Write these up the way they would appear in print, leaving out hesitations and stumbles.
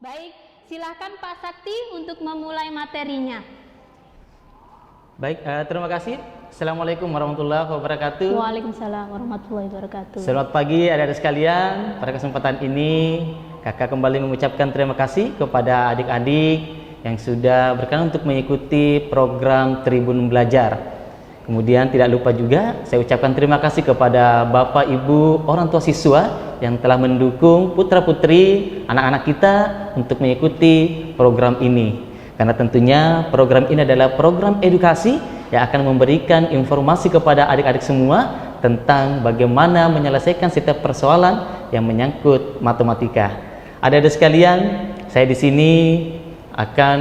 Baik, silakan Pak Sakti untuk memulai materinya. Baik, terima kasih. Assalamualaikum warahmatullahi wabarakatuh. Waalaikumsalam warahmatullahi wabarakatuh. Selamat pagi adik-adik sekalian. Pada kesempatan ini, kakak kembali mengucapkan terima kasih kepada adik-adik yang sudah berkenan untuk mengikuti program Tribun Belajar. Kemudian tidak lupa juga saya ucapkan terima kasih kepada Bapak Ibu orang tua siswa yang telah mendukung putra-putri anak-anak kita untuk mengikuti program ini. Karena tentunya program ini adalah program edukasi yang akan memberikan informasi kepada adik-adik semua tentang bagaimana menyelesaikan setiap persoalan yang menyangkut matematika. Adik-adik sekalian, saya di sini akan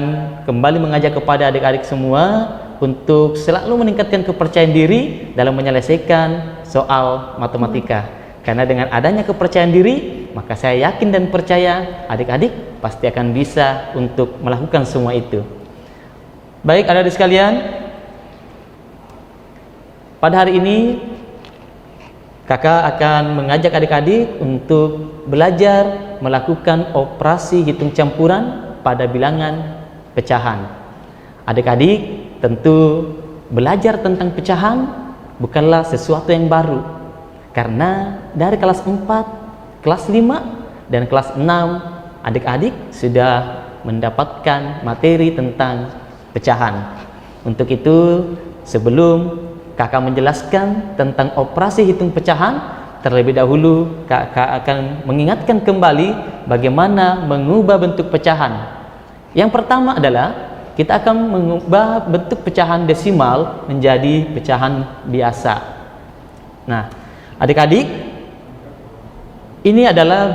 kembali mengajak kepada adik-adik semua untuk selalu meningkatkan kepercayaan diri dalam menyelesaikan soal matematika. Karena dengan adanya kepercayaan diri, maka saya yakin dan percaya adik-adik pasti akan bisa untuk melakukan semua itu. Baik adik-adik sekalian, pada hari ini kakak akan mengajak adik-adik untuk belajar melakukan operasi hitung campuran pada bilangan pecahan. Adik-adik tentu belajar tentang pecahan bukanlah sesuatu yang baru, karena dari kelas 4, kelas 5, dan kelas 6 adik-adik sudah mendapatkan materi tentang pecahan. Untuk itu, sebelum kakak menjelaskan tentang operasi hitung pecahan, terlebih dahulu kakak akan mengingatkan kembali bagaimana mengubah bentuk pecahan. Yang pertama adalah kita akan mengubah bentuk pecahan desimal menjadi pecahan biasa. Nah, adik-adik, ini adalah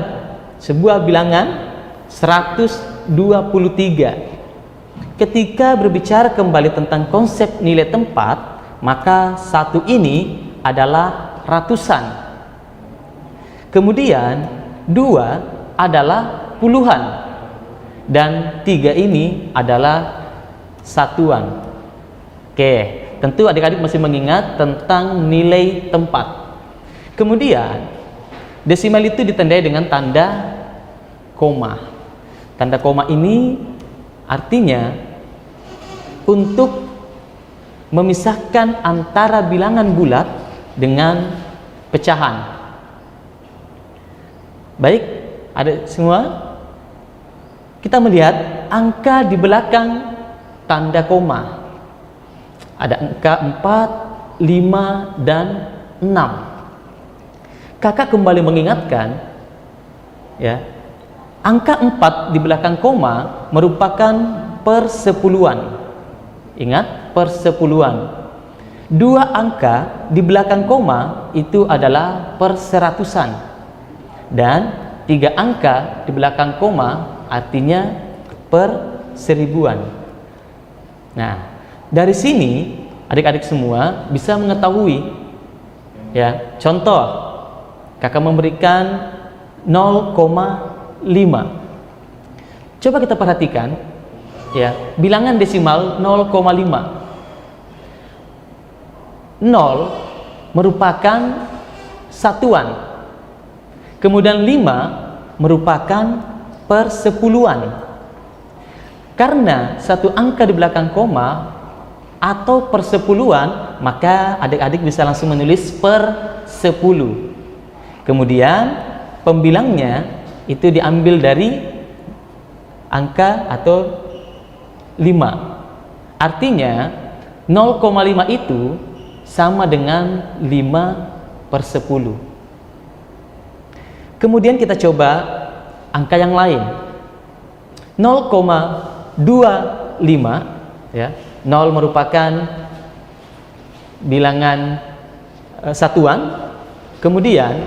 sebuah bilangan 123. Ketika berbicara kembali tentang konsep nilai tempat, maka satu ini adalah ratusan. Kemudian 2 adalah puluhan. Dan 3 ini adalah satuan. Oke, tentu adik-adik masih mengingat tentang nilai tempat. Kemudian desimal itu ditandai dengan tanda koma. Tanda koma ini artinya untuk memisahkan antara bilangan bulat dengan pecahan. Baik, ada semua? Kita melihat angka di belakang tanda koma. Ada angka 4, 5, dan 6. Kakak kembali mengingatkan, ya, angka 4 di belakang koma merupakan persepuluhan. Ingat, persepuluhan. 2 angka di belakang koma itu adalah perseratusan. Dan 3 angka di belakang koma artinya per seribuan. Nah, dari sini adik-adik semua bisa mengetahui, ya, contoh kakak memberikan 0,5. Coba kita perhatikan, ya, bilangan desimal 0,5. 0 merupakan satuan, kemudian 5 merupakan persepuluhan. Karena satu angka di belakang koma atau persepuluhan, maka adik-adik bisa langsung menulis per 10. Kemudian pembilangnya itu diambil dari angka atau 5. Artinya 0,5 itu sama dengan 5 per 10. Kemudian kita coba angka yang lain. 0,25, ya. 0 merupakan bilangan satuan, kemudian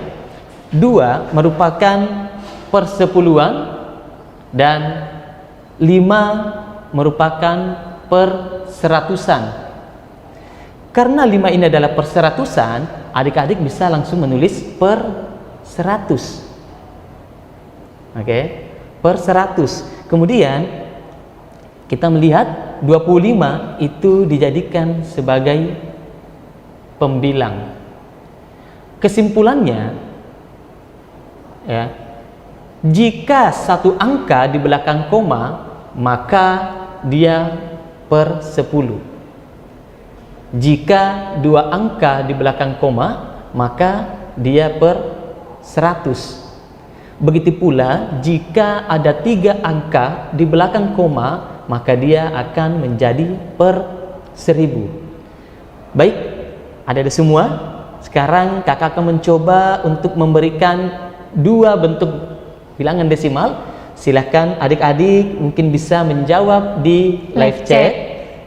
2 merupakan persepuluhan, dan 5 merupakan perseratusan. Karena 5 ini adalah perseratusan, adik-adik bisa langsung menulis per 100. Oke, per 100. Kemudian kita melihat 25 itu dijadikan sebagai pembilang. Kesimpulannya, ya, Jika satu angka di belakang koma, maka dia per 10. Jika dua angka di belakang koma, maka dia per 100. Begitu pula jika ada 3 angka di belakang koma, maka dia akan menjadi per 1000. Baik, ada semua. Sekarang kakak akan mencoba untuk memberikan 2 bentuk bilangan desimal. Silahkan adik-adik mungkin bisa menjawab di live chat.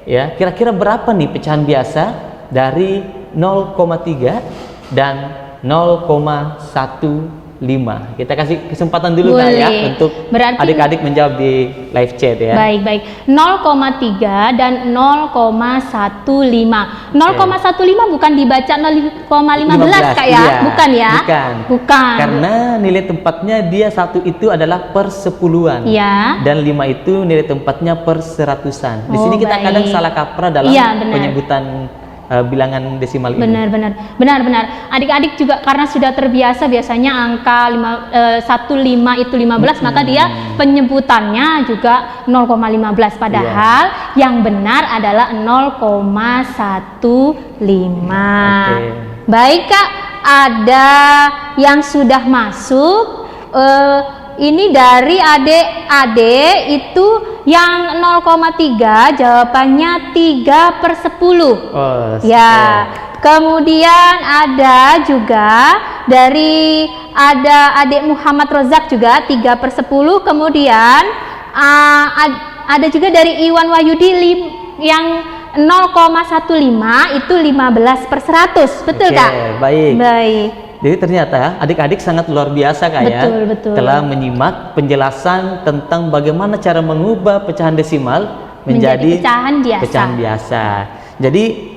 Ya, kira-kira berapa nih pecahan biasa dari 0,3 dan 0,15? Kita kasih kesempatan dulu Kak ya untuk adik-adik menjawab di live chat ya. Baik. 0,3 dan 0,15. 0,15 bukan dibaca 0,15 Kak ya? Iya, bukan ya? Bukan. Karena nilai tempatnya dia 1 itu adalah per 10-an. Iya. Dan 5 itu nilai tempatnya per 100-an. Di sini kita kadang salah kaprah dalam penyebutan bilangan desimal ini. Benar. Adik-adik juga karena sudah terbiasa biasanya angka 15 itu 15, maka dia penyebutannya juga 0,15, padahal yang benar adalah 0,15. Baik Kak, ada yang sudah masuk. Ini dari adik-adik itu yang 0,3 jawabannya 3 per 10. Ya. Kemudian ada juga dari adik Muhammad Rozak juga 3 per 10. Kemudian ada juga dari Iwan Wahyudi yang 0,15 itu 15 per 100. Betul Kak? Baik. Jadi ternyata adik-adik sangat luar biasa Kak ya. Betul. Telah menyimak penjelasan tentang bagaimana cara mengubah pecahan desimal menjadi pecahan biasa. Jadi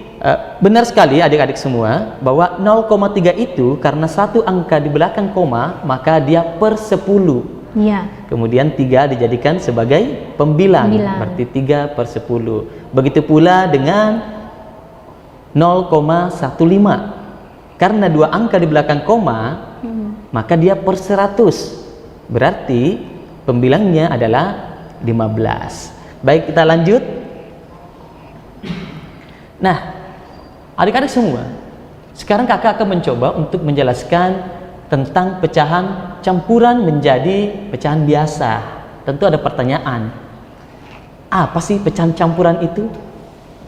benar sekali adik-adik semua bahwa 0,3 itu karena satu angka di belakang koma, maka dia per 10. Iya. Kemudian 3 dijadikan sebagai pembilang. Berarti 3 per 10. Begitu pula dengan 0,15. Karena 2 angka di belakang koma, maka dia per 100. Berarti pembilangnya adalah 15. Baik, kita lanjut. Nah, adik-adik semua, sekarang kakak akan mencoba untuk menjelaskan tentang pecahan campuran menjadi pecahan biasa. Tentu ada pertanyaan, apa sih pecahan campuran itu?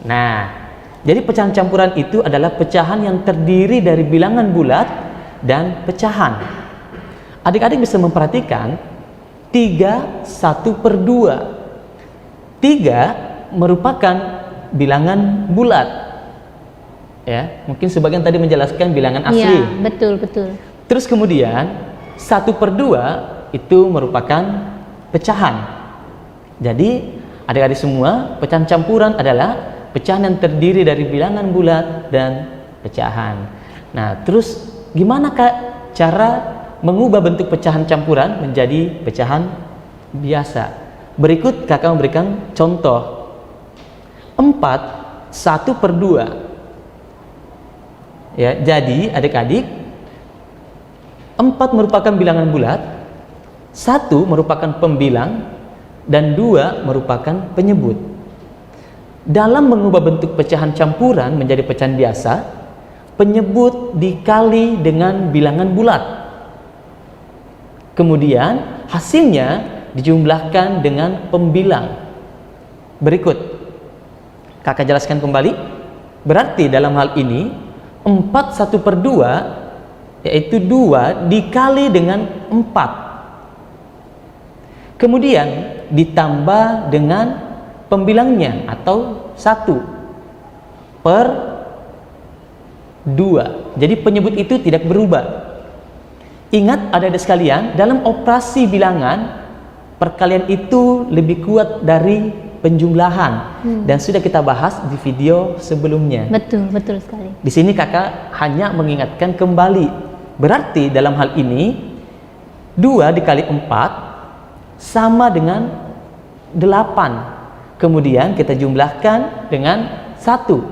Nah, jadi pecahan campuran itu adalah pecahan yang terdiri dari bilangan bulat dan pecahan. Adik-adik bisa memperhatikan 3 1 per 2. 3 merupakan bilangan bulat. Ya, mungkin sebagian tadi menjelaskan bilangan asli. Iya, betul. Terus kemudian 1 per 2 itu merupakan pecahan. Jadi adik-adik semua, pecahan campuran adalah pecahan yang terdiri dari bilangan bulat dan pecahan. Nah, terus gimana Kak cara mengubah bentuk pecahan campuran menjadi pecahan biasa? Berikut kakak memberikan contoh. 4 1 per 2. Ya, jadi adik-adik 4 merupakan bilangan bulat, 1 merupakan pembilang, dan 2 merupakan penyebut. Dalam mengubah bentuk pecahan campuran menjadi pecahan biasa, penyebut dikali dengan bilangan bulat. Kemudian hasilnya dijumlahkan dengan pembilang. Berikut kakak jelaskan kembali. Berarti dalam hal ini 4 1 per 2 yaitu 2 dikali dengan 4. Kemudian ditambah dengan pembilangnya atau 1 per 2. Jadi penyebut itu tidak berubah. Ingat adik-adik sekalian, dalam operasi bilangan perkalian itu lebih kuat dari penjumlahan dan sudah kita bahas di video sebelumnya. Betul sekali. Di sini kakak hanya mengingatkan kembali. Berarti dalam hal ini 2 dikali 4 sama dengan 8. Kemudian kita jumlahkan dengan 1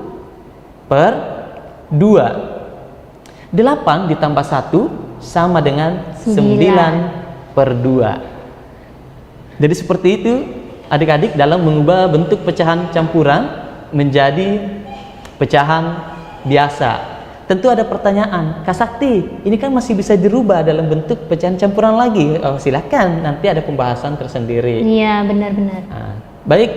per 2. 8 ditambah 1 sama dengan 9 per 2. Jadi seperti itu adik-adik dalam mengubah bentuk pecahan campuran menjadi pecahan biasa. Tentu ada pertanyaan, Kak Sakti, ini kan masih bisa dirubah dalam bentuk pecahan campuran lagi. Oh, silakan, nanti ada pembahasan tersendiri. Iya, benar-benar. Nah, baik,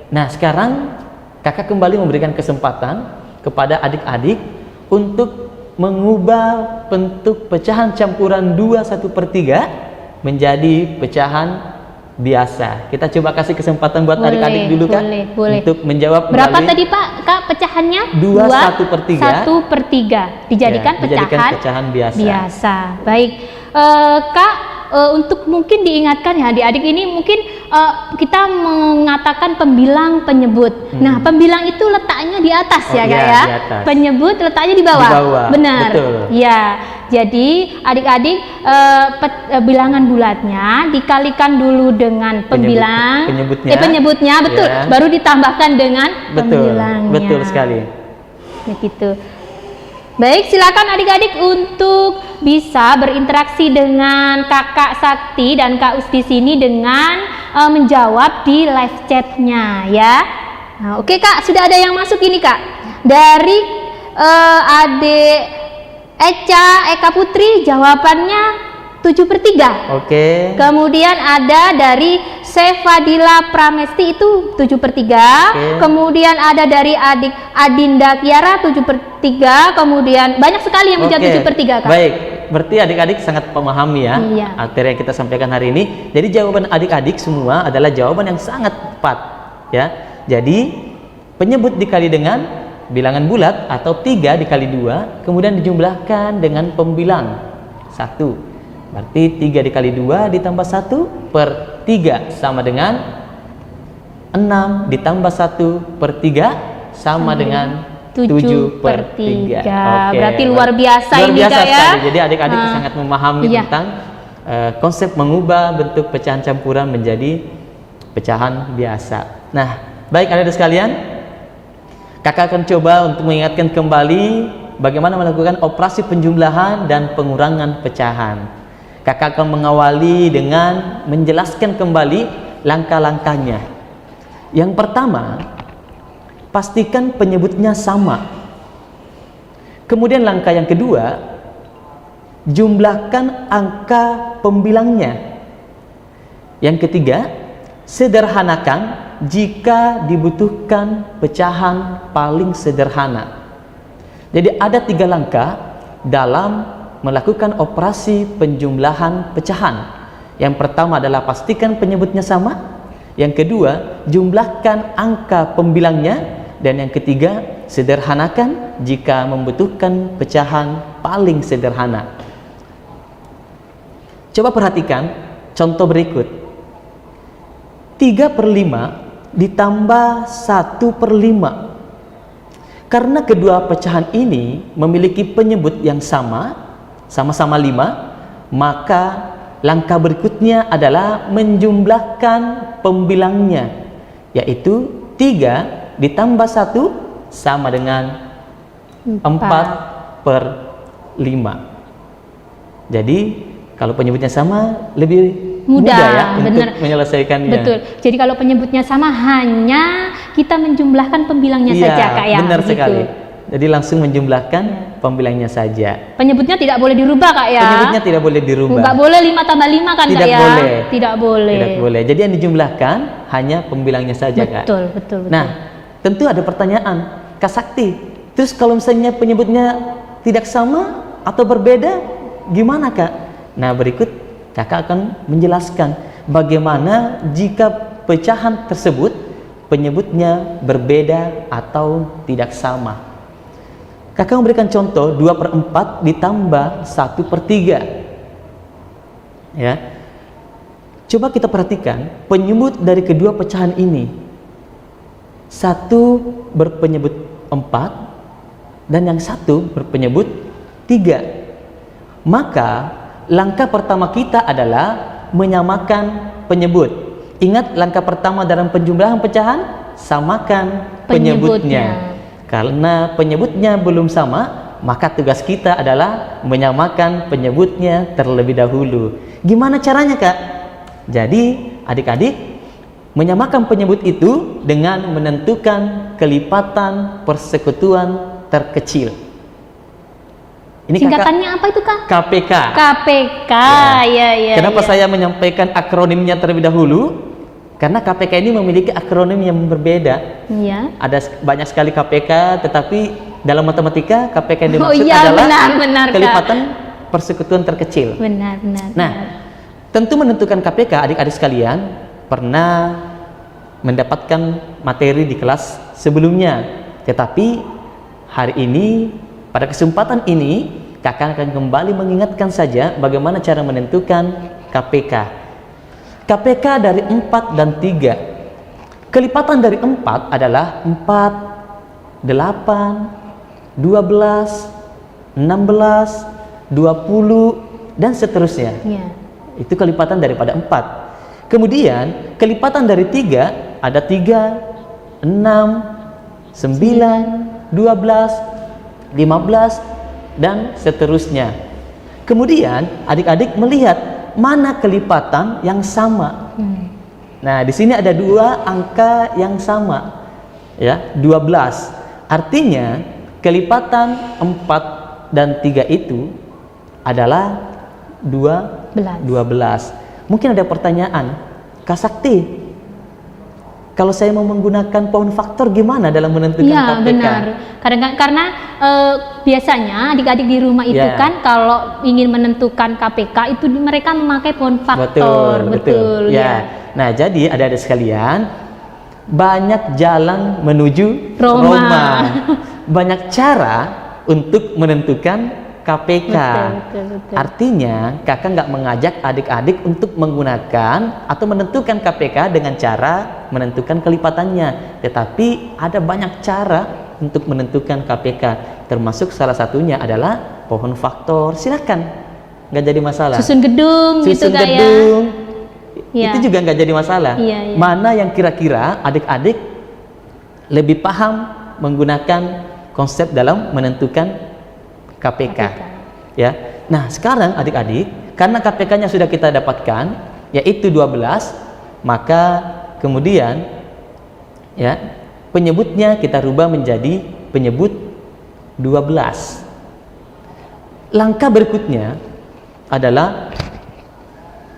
nah sekarang kakak kembali memberikan kesempatan kepada adik-adik untuk mengubah bentuk pecahan campuran 2 1/3 menjadi pecahan biasa. Kita coba kasih kesempatan buat adik-adik dulu Kak, boleh. untuk menjawab. Berapa tadi Pak, Kak, pecahannya? 2 1/3. 1/3 dijadikan pecahan biasa. Baik, Kak, untuk mungkin diingatkan ya adik-adik, ini mungkin kita mengatakan pembilang penyebut. Nah, pembilang itu letaknya di atas ya Kak ya. Di atas. Penyebut letaknya di bawah. Di bawah. Benar. Betul. Ya. Jadi adik-adik bilangan bulatnya dikalikan dulu dengan penyebutnya, betul. Ya. Baru ditambahkan dengan pembilangnya. Betul sekali. Begitu. Baik, silakan adik-adik untuk bisa berinteraksi dengan Kakak Sakti dan Kak Us di sini dengan menjawab di live chatnya ya. Nah, oke Kak, sudah ada yang masuk ini Kak. Dari adik Eka Putri, jawabannya 7/3. Oke. Kemudian ada dari Sevadila Pramesti, itu 7/3. Oke. Kemudian ada dari adik Adinda Kiara 7/3. Kemudian banyak sekali yang menjawab 7/3 Kak. Baik, berarti adik-adik sangat memahami ya Iya. materi yang kita sampaikan hari ini. Jadi jawaban adik-adik semua adalah jawaban yang sangat tepat ya. Jadi penyebut dikali dengan bilangan bulat atau 3 dikali 2, kemudian dijumlahkan dengan pembilang 1. Berarti 3 dikali 2 ditambah 1/3 sama dengan 6 ditambah 1/3 sama dengan 7/3. Oke. Berarti luar biasa luar ini biasa Kak ya. sekali. Jadi adik-adik sangat memahami Iya. tentang konsep mengubah bentuk pecahan campuran menjadi pecahan biasa. Nah, baik adik-adik sekalian, kakak akan coba untuk mengingatkan kembali bagaimana melakukan operasi penjumlahan dan pengurangan pecahan. Kakak akan mengawali dengan menjelaskan kembali langkah-langkahnya. Yang pertama, pastikan penyebutnya sama. Kemudian langkah yang kedua, jumlahkan angka pembilangnya. Yang ketiga, sederhanakan jika dibutuhkan pecahan paling sederhana. Jadi ada 3 langkah dalam melakukan operasi penjumlahan pecahan. Yang pertama adalah pastikan penyebutnya sama. Yang kedua, jumlahkan angka pembilangnya. Dan yang ketiga, sederhanakan jika membutuhkan pecahan paling sederhana. Coba perhatikan contoh berikut. 3/5 ditambah 1/5. Karena kedua pecahan ini memiliki penyebut yang sama-sama 5, maka langkah berikutnya /adalah menjumlahkan pembilangnya, yaitu 3 ditambah 1 sama dengan 4/5. Jadi kalau penyebutnya sama lebih mudah ya untuk menyelesaikannya. Betul. Jadi kalau penyebutnya sama, hanya kita menjumlahkan pembilangnya saja Kak ya. Benar gitu. sekali. Jadi langsung menjumlahkan pembilangnya saja. Penyebutnya tidak boleh dirubah Kak ya. Penyebutnya tidak boleh dirubah. Nggak boleh 5 tambah 5 kan Tidak Kak ya? boleh. Tidak boleh. Tidak boleh. Jadi yang dijumlahkan hanya pembilangnya saja Kak. Betul. Nah, tentu ada pertanyaan, Kak Sakti, terus kalau misalnya penyebutnya tidak sama atau berbeda, gimana Kak? Nah, berikut kakak akan menjelaskan bagaimana jika pecahan tersebut penyebutnya berbeda atau tidak sama. Kakak memberikan contoh 2/4 ditambah 1/3. Ya. Coba kita perhatikan penyebut dari kedua pecahan ini. Satu berpenyebut 4 dan yang satu berpenyebut 3. Maka langkah pertama kita adalah menyamakan penyebut. Ingat, langkah pertama dalam penjumlahan pecahan, samakan penyebutnya. Karena penyebutnya belum sama, maka tugas kita adalah menyamakan penyebutnya terlebih dahulu. Gimana caranya, Kak? Jadi, adik-adik menyamakan penyebut itu dengan menentukan kelipatan persekutuan terkecil. Ini Singkatannya apa itu, Kak? KPK. KPK, ya. Kenapa saya menyampaikan akronimnya terlebih dahulu? Karena KPK ini memiliki akronim yang berbeda. Iya. Ada banyak sekali KPK, tetapi dalam matematika KPK yang dimaksud iya, adalah benar, kelipatan persekutuan terkecil. Benar. Nah, tentu menentukan KPK, adik-adik sekalian pernah mendapatkan materi di kelas sebelumnya. Tetapi hari ini, pada kesempatan ini, kakak akan kembali mengingatkan saja bagaimana cara menentukan KPK. KPK dari 4 dan 3. Kelipatan dari 4 adalah 4, 8, 12, 16, 20, dan seterusnya. Iya. Itu kelipatan daripada 4. Kemudian kelipatan dari 3 ada 3, 6, 9, 12, 15, dan seterusnya. Kemudian adik-adik melihat mana kelipatan yang sama. Nah, di sini ada 2 angka yang sama, ya, 12. Artinya kelipatan 4 dan 3 itu adalah 12. Mungkin ada pertanyaan, Kak Sakti, kalau saya mau menggunakan pohon faktor gimana dalam menentukan KPK? Benar. Karena biasanya adik-adik di rumah itu kan kalau ingin menentukan KPK itu mereka memakai pohon faktor. Betul. Ya. Nah, jadi adik-adik sekalian, banyak jalan menuju Roma. Banyak cara untuk menentukan KPK. Betul. Artinya, kakak nggak mengajak adik-adik untuk menggunakan atau menentukan KPK dengan cara menentukan kelipatannya. Tetapi ada banyak cara untuk menentukan KPK. Termasuk salah satunya adalah pohon faktor. Silakan, nggak jadi masalah. Susun gedung gitu, Kak, ya. Itu juga nggak jadi masalah. Iya. Mana yang kira-kira adik-adik lebih paham menggunakan konsep dalam menentukan KPK. Ya. Nah, sekarang adik-adik, karena KPK-nya sudah kita dapatkan, yaitu 12, maka kemudian ya, penyebutnya kita rubah menjadi penyebut 12. Langkah berikutnya adalah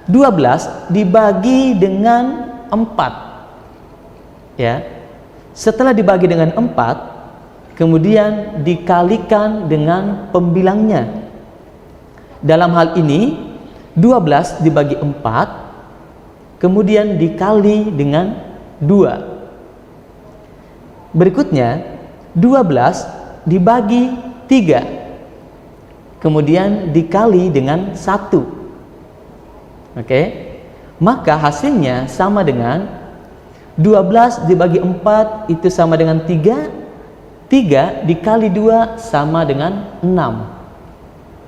12 dibagi dengan 4. Ya. Setelah dibagi dengan 4, kemudian dikalikan dengan pembilangnya. Dalam hal ini 12 dibagi 4, kemudian dikali dengan 2. Berikutnya 12 dibagi 3, kemudian dikali dengan 1. Oke? Maka hasilnya sama dengan 12 dibagi 4 itu sama dengan 3. 3 dikali 2 sama dengan 6.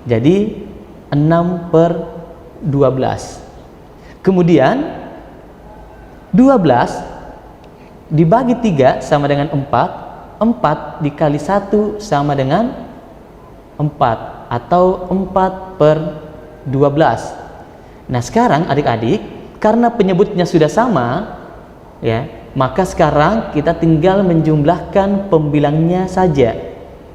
Jadi 6/12. Kemudian 12 dibagi 3 sama dengan 4. 4 dikali 1 sama dengan 4, atau 4/12. Nah, sekarang adik-adik, karena penyebutnya sudah sama, ya, maka sekarang kita tinggal menjumlahkan pembilangnya saja,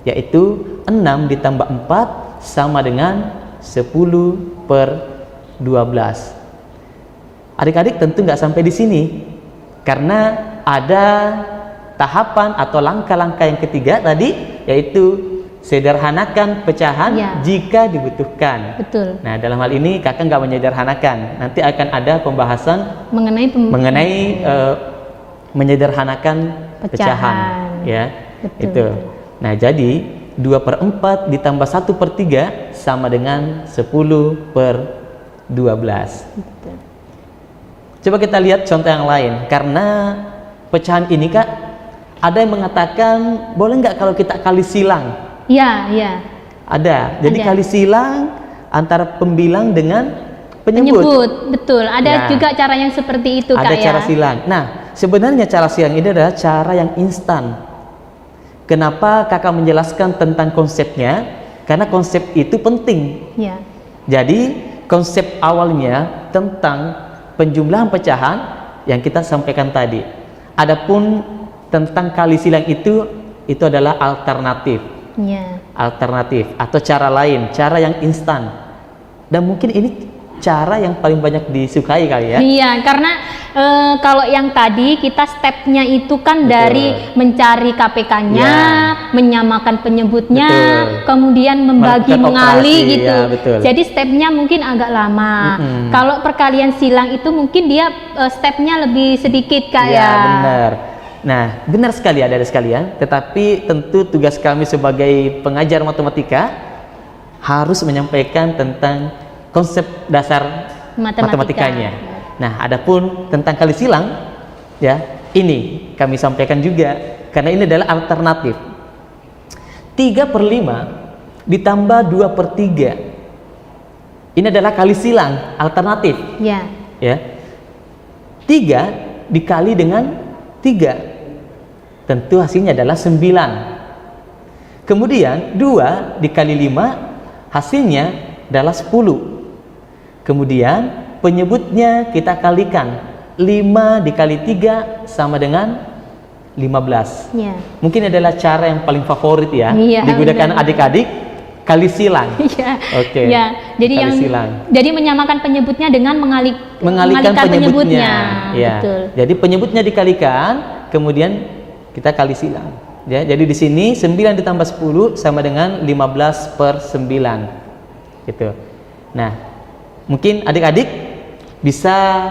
yaitu 6 ditambah 4 sama dengan 10/12. Adik-adik tentu nggak sampai di sini, karena ada tahapan atau langkah-langkah yang ketiga tadi, yaitu sederhanakan pecahan jika dibutuhkan. Betul. Nah, dalam hal ini kakak nggak menyederhanakan. Nanti akan ada pembahasan mengenai menyederhanakan pecahan, ya. Itu. Nah, jadi 2/4 ditambah 1/3 sama dengan 10/12. Betul. Coba kita lihat contoh yang lain. Karena pecahan ini, Kak, ada yang mengatakan boleh nggak kalau kita kali silang? Iya. Ada. Jadi kali silang antara pembilang dengan penyebut. Betul. Ada juga cara yang seperti itu, Kak, ada cara silang. Nah, sebenarnya cara silang ini adalah cara yang instan. Kenapa kakak menjelaskan tentang konsepnya? Karena konsep itu penting. Ya. Jadi konsep awalnya tentang penjumlahan pecahan yang kita sampaikan tadi. Adapun tentang kali silang itu adalah alternatif. Ya. Alternatif atau cara lain, cara yang instan. Dan mungkin ini cara yang paling banyak disukai kali ya. Iya, karena kalau yang tadi kita stepnya itu kan Betul. dari mencari KPK-nya, Ya. menyamakan penyebutnya, Betul. kemudian membagi Melakukan mengali operasi, gitu. ya, betul. Jadi stepnya mungkin agak lama. Kalau perkalian silang itu mungkin dia stepnya lebih sedikit Kak Iya, ya. benar. Nah, benar sekali adik-adik sekalian, tetapi tentu tugas kami sebagai pengajar matematika harus menyampaikan tentang konsep dasar matematikanya. Nah, adapun tentang kali silang, ya, ini kami sampaikan juga karena ini adalah alternatif. 3/5 ditambah 2/3. Ini adalah kali silang alternatif. Ya. Ya. 3 dikali dengan 3. Tentu hasilnya adalah 9. Kemudian 2 dikali 5 hasilnya adalah 10. Kemudian penyebutnya kita kalikan. 5 dikali 3 sama dengan 15. Ya. Mungkin adalah cara yang paling favorit ya, Iya, digunakan benar. adik-adik kali silang. Iya. Oke. Ya. Jadi Kali yang silang. jadi menyamakan penyebutnya dengan Mengalihkan penyebutnya. Ya. Betul. Jadi penyebutnya dikalikan, kemudian kita kali silang. Ya, jadi di sini 9 ditambah 10 sama dengan 15/9. Gitu. Nah, mungkin adik-adik bisa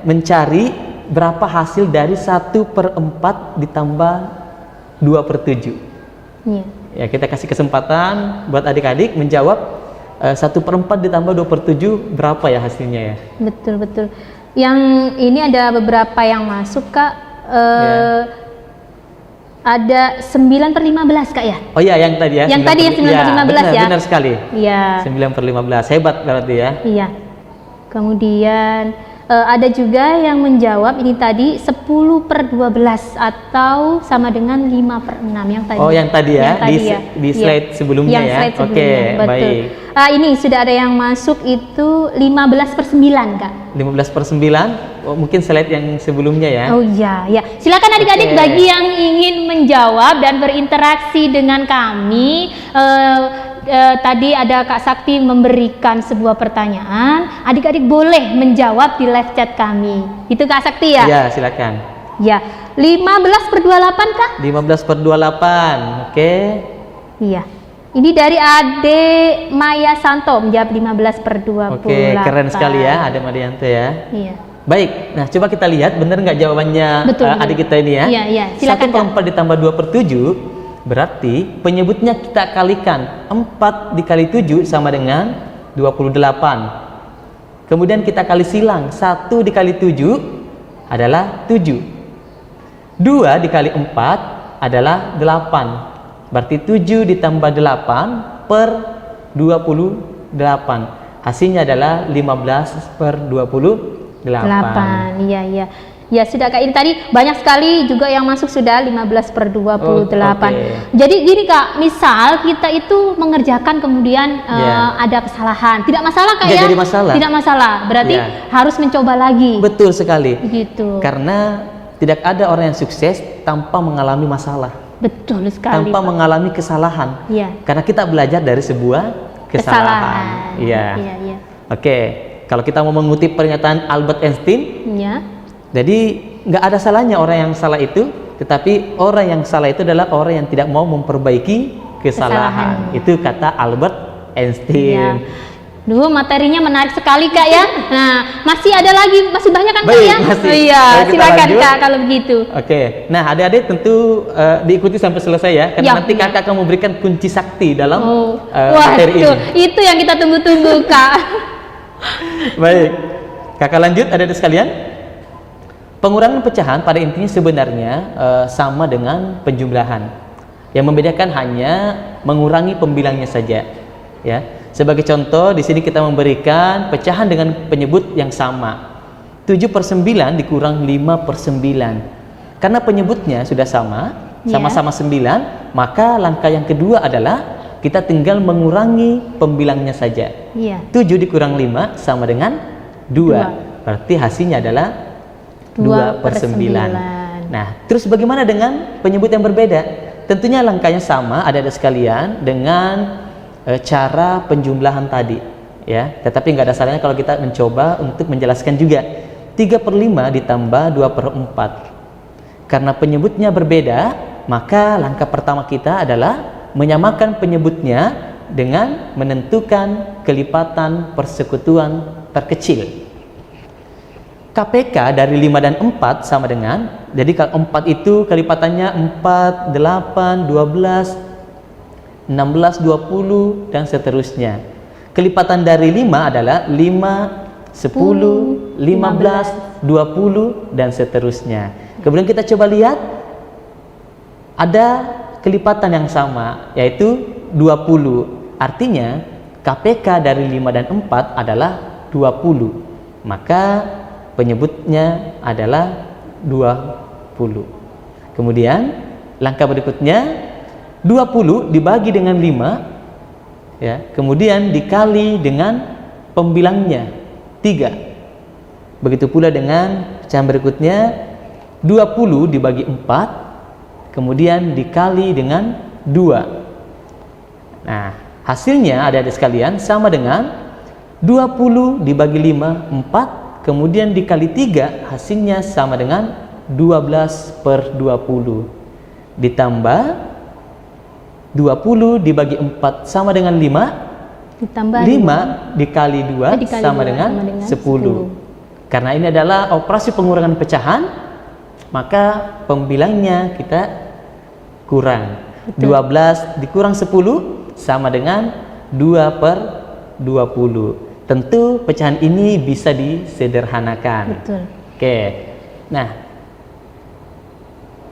mencari berapa hasil dari 1/4 ditambah 2/7. Iya. Ya, kita kasih kesempatan buat adik-adik menjawab 1/4 ditambah 2/7 berapa ya hasilnya ya? Betul, betul. Yang ini ada beberapa yang masuk Kak. Ada 9/15 Kak ya? Oh iya, yang tadi ya. Yang tadi ya 9/15 ya? Benar sekali. Iya. 9/15. Hebat berarti ya. Iya. Kemudian ada juga yang menjawab ini tadi 10/12 atau sama dengan 5/6 yang tadi. Oh, yang tadi ya, Yang tadi ya. di slide Iya. sebelumnya Yang ya. slide Oke, sebelumnya, betul. baik. Ini sudah ada yang masuk itu 15/9 Kak. 15/9. Oh, mungkin slide yang sebelumnya ya. Oh iya, ya. Silakan adik-adik Oke. bagi yang ingin menjawab dan berinteraksi dengan kami. Tadi ada Kak Sakti memberikan sebuah pertanyaan. Adik-adik boleh menjawab di live chat kami. Itu Kak Sakti ya? Ya, silakan. Ya. 15/28 Kak? 15/28. Oke. Iya. Ini dari Ade Maya Santo menjawab 15/28. Oke, keren sekali ya, Ade Madianto ya. Iya. Baik, nah coba kita lihat benar nggak jawabannya Betul, betul. adik kita ini ya. Iya, iya. Silakan, 1/4 ditambah 2/7 berarti penyebutnya kita kalikan. 4 dikali 7 sama dengan 28. Kemudian kita kali silang. 1 dikali 7 adalah 7. 2 dikali 4 adalah 8. Berarti 7 ditambah 8/28. Hasilnya adalah 15/28. 8. Iya, iya. Ya sudah Kak, ini tadi banyak sekali juga yang masuk sudah 15/28. Oh, oke. Jadi gini Kak, misal kita itu mengerjakan kemudian ada kesalahan, tidak masalah Kak Nggak ya? jadi masalah. Tidak masalah, berarti Ya. harus mencoba lagi. Betul sekali. Gitu. Karena tidak ada orang yang sukses tanpa mengalami masalah, Betul sekali. tanpa Pak. mengalami kesalahan. Iya. Karena kita belajar dari sebuah kesalahan. Iya. Iya, iya. Oke, kalau kita mau mengutip pernyataan Albert Einstein, Iya. jadi nggak ada salahnya orang yang salah itu, tetapi orang yang salah itu adalah orang yang tidak mau memperbaiki kesalahan. Kesalahan. Itu kata Albert Einstein. Iya. Duh, materinya menarik sekali Kak ya. Nah, masih ada lagi, masih banyak kan Kak Baik, ya? masih. Oh, iya, Mari kita silakan lanjut. Kak kalau begitu. Oke, nah adik-adik tentu diikuti sampai selesai ya, karena Ya, nanti ya. kakak akan memberikan kunci sakti dalam Wah, materi ini. itu yang kita tunggu-tunggu Kak. Baik, kakak lanjut adik-adik sekalian. Pengurangan pecahan pada intinya sebenarnya sama dengan penjumlahan. Yang membedakan hanya mengurangi pembilangnya saja. Ya, sebagai contoh di sini kita memberikan pecahan dengan penyebut yang sama. 7/9 dikurang 5/9. Karena penyebutnya sudah sama, sama-sama 9, maka langkah yang kedua adalah kita tinggal mengurangi pembilangnya saja. Iya. 7 dikurang 5 sama dengan 2. Berarti hasilnya adalah 2/9. Nah, terus bagaimana dengan penyebut yang berbeda? Tentunya langkahnya sama, adik-adik sekalian, dengan cara penjumlahan tadi, ya. Tetapi nggak ada salahnya kalau kita mencoba untuk menjelaskan juga. 3/5 ditambah 2/4. Karena penyebutnya berbeda, maka langkah pertama kita adalah menyamakan penyebutnya dengan menentukan kelipatan persekutuan terkecil. KPK dari 5 dan 4 sama dengan, jadi kalau 4 itu kelipatannya 4, 8, 12, 16, 20, dan seterusnya. Kelipatan dari 5 adalah 5, 10, 15, 20, dan seterusnya. Kemudian kita coba lihat, ada kelipatan yang sama, yaitu 20. Artinya KPK dari 5 dan 4 adalah 20. Maka penyebutnya adalah 20. Kemudian langkah berikutnya, 20 dibagi dengan 5, ya, kemudian dikali dengan pembilangnya 3. Begitu pula dengan pecahan berikutnya, 20 dibagi 4, kemudian dikali dengan 2. Nah, hasilnya adik-adik sekalian sama dengan 20 dibagi 5, 4, kemudian dikali 3, hasilnya sama dengan 12/20. Ditambah 20 dibagi 4 sama dengan 5, ditambah 5 dikali 2 sama dengan 10. Karena ini adalah operasi pengurangan pecahan, maka pembilangnya kita kurang. Betul. 12 dikurang 10 sama dengan 2/20. Tentu pecahan ini bisa disederhanakan. Betul. Oke. Nah,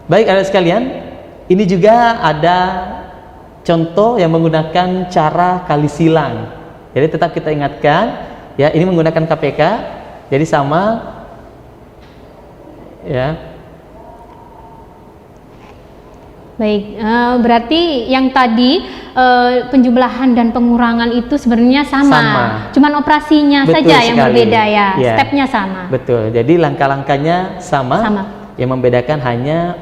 baik adik sekalian, ini juga ada contoh yang menggunakan cara kali silang. Jadi tetap kita ingatkan, ya, ini menggunakan KPK. Jadi sama, ya. Baik, berarti yang tadi penjumlahan dan pengurangan itu sebenarnya sama. Cuman operasinya Betul saja yang sekali. berbeda ya, Ya. stepnya sama. Betul. Jadi langkah-langkahnya sama. Yang membedakan hanya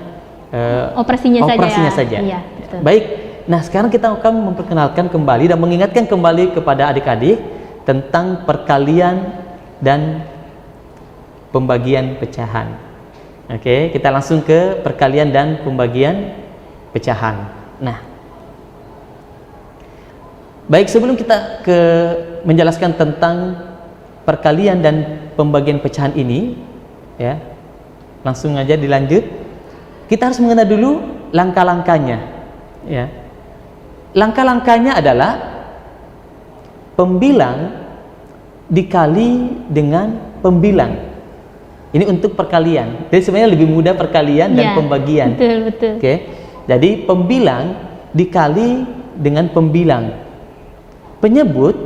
Operasinya saja. Iya, betul. Baik. Nah, sekarang kita akan memperkenalkan kembali dan mengingatkan kembali kepada adik-adik tentang perkalian dan pembagian pecahan. Oke, kita langsung ke perkalian dan pembagian pecahan. Nah, baik, sebelum kita menjelaskan tentang perkalian dan pembagian pecahan ini, ya, langsung aja dilanjut. Kita harus mengenal dulu langkah-langkahnya, ya. Langkah-langkahnya adalah pembilang dikali dengan pembilang. Ini untuk perkalian. Jadi sebenarnya lebih mudah perkalian dan pembagian. Betul. Oke. Jadi pembilang dikali dengan pembilang. Penyebut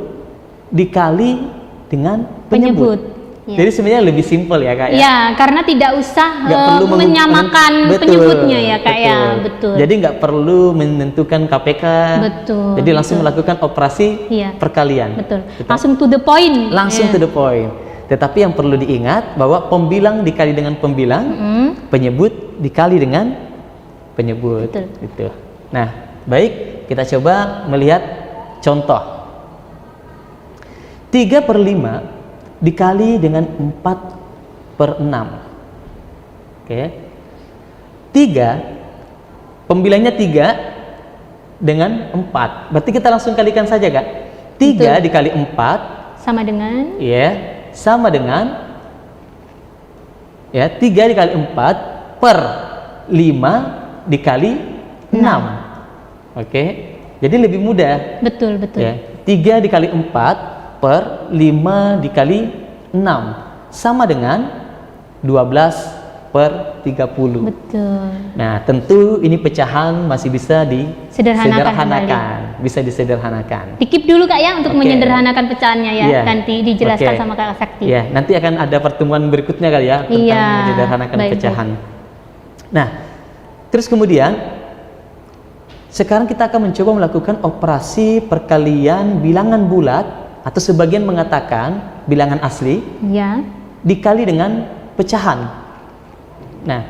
dikali dengan penyebut. Ya. Jadi sebenarnya lebih simpel ya Kak ya. Ya, karena tidak usah menyamakan penyebutnya ya Kak ya. Betul. Jadi nggak perlu menentukan KPK. Betul. Jadi langsung melakukan operasi perkalian. Betul. Langsung to the point. Langsung to the point. Tetapi yang perlu diingat bahwa pembilang dikali dengan pembilang, penyebut dikali dengan penyebut. Betul. Gitu. Nah, baik, kita coba melihat contoh. 3/5 dikali dengan 4/6. Oke. 3, pembilangnya 3 dengan 4. Berarti kita langsung kalikan saja, Kak. 3 dikali 4 sama dengan, sama dengan 3 dikali 4 per 5 dikali 6. Oke. Jadi lebih mudah. Betul. 3 dikali 4 per 5 dikali 6 sama dengan 12/30. Betul. Nah, tentu ini pecahan masih bisa disederhanakan. Bisa disederhanakan. Dikip dulu Kak ya untuk menyederhanakan pecahannya ya. Nanti dijelaskan sama Kak Sakti. Ya, nanti akan ada pertemuan berikutnya kali ya tentang menyederhanakan pecahan. Nah, terus kemudian Sekarang kita akan mencoba melakukan operasi perkalian bilangan bulat, atau sebagian mengatakan bilangan asli, Ya. dikali dengan pecahan. Nah,